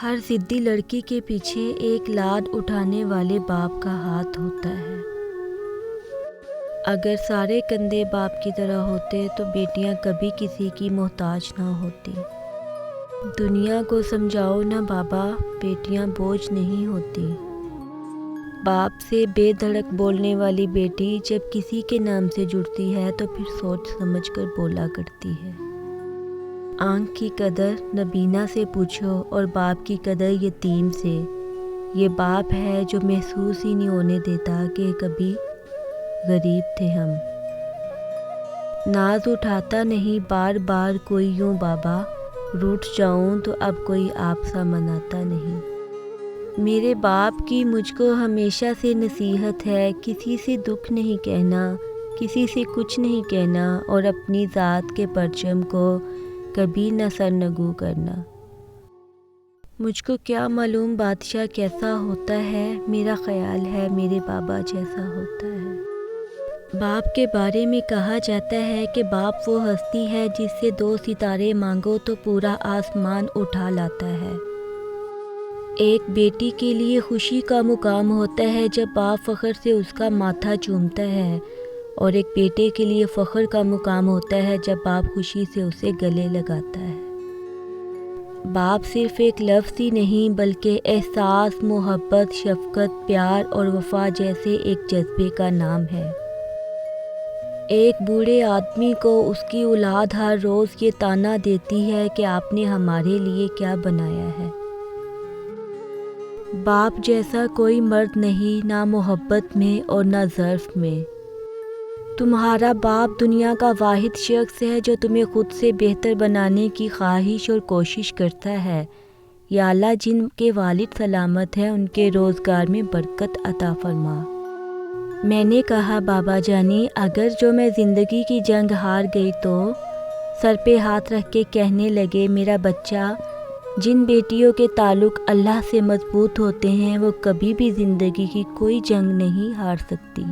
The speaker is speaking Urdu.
ہر ضدی لڑکی کے پیچھے ایک لاڈ اٹھانے والے باپ کا ہاتھ ہوتا ہے۔ اگر سارے کندھے باپ کی طرح ہوتے تو بیٹیاں کبھی کسی کی محتاج نہ ہوتی۔ دنیا کو سمجھاؤ نا بابا، بیٹیاں بوجھ نہیں ہوتی۔ باپ سے بے دھڑک بولنے والی بیٹی جب کسی کے نام سے جڑتی ہے تو پھر سوچ سمجھ کر بولا کرتی ہے۔ آنکھ کی قدر نبینا سے پوچھو اور باپ کی قدر یتیم سے۔ یہ باپ ہے جو محسوس ہی نہیں ہونے دیتا کہ کبھی غریب تھے ہم۔ ناز اٹھاتا نہیں بار بار کوئی یوں بابا، روٹھ جاؤں تو اب کوئی آپ سا مناتا نہیں۔ میرے باپ کی مجھ کو ہمیشہ سے نصیحت ہے، کسی سے دکھ نہیں کہنا، کسی سے کچھ نہیں کہنا اور اپنی ذات کے پرچم کو کبھی نہ سرنگوں کرنا۔ مجھ کو کیا معلوم بادشاہ کیسا ہوتا ہے، میرا خیال ہے میرے بابا جیسا ہوتا ہے۔ باپ کے بارے میں کہا جاتا ہے کہ باپ وہ ہستی ہے جس سے 2 ستارے مانگو تو پورا آسمان اٹھا لاتا ہے۔ ایک بیٹی کے لیے خوشی کا مقام ہوتا ہے جب باپ فخر سے اس کا ماتھا چومتا ہے، اور ایک بیٹے کے لیے فخر کا مقام ہوتا ہے جب باپ خوشی سے اسے گلے لگاتا ہے۔ باپ صرف ایک لفظ ہی نہیں بلکہ احساس، محبت، شفقت، پیار اور وفا جیسے ایک جذبے کا نام ہے۔ ایک بوڑھے آدمی کو اس کی اولاد ہر روز یہ طعنہ دیتی ہے کہ آپ نے ہمارے لیے کیا بنایا ہے۔ باپ جیسا کوئی مرد نہیں، نہ محبت میں اور نہ ظرف میں۔ تمہارا باپ دنیا کا واحد شخص ہے جو تمہیں خود سے بہتر بنانے کی خواہش اور کوشش کرتا ہے۔ یا اللہ جن کے والد سلامت ہیں ان کے روزگار میں برکت عطا فرما۔ میں نے کہا بابا جانی، اگر جو میں زندگی کی جنگ ہار گئی تو سر پہ ہاتھ رکھ کے کہنے لگے، میرا بچہ، جن بیٹیوں کے تعلق اللہ سے مضبوط ہوتے ہیں وہ کبھی بھی زندگی کی کوئی جنگ نہیں ہار سکتی۔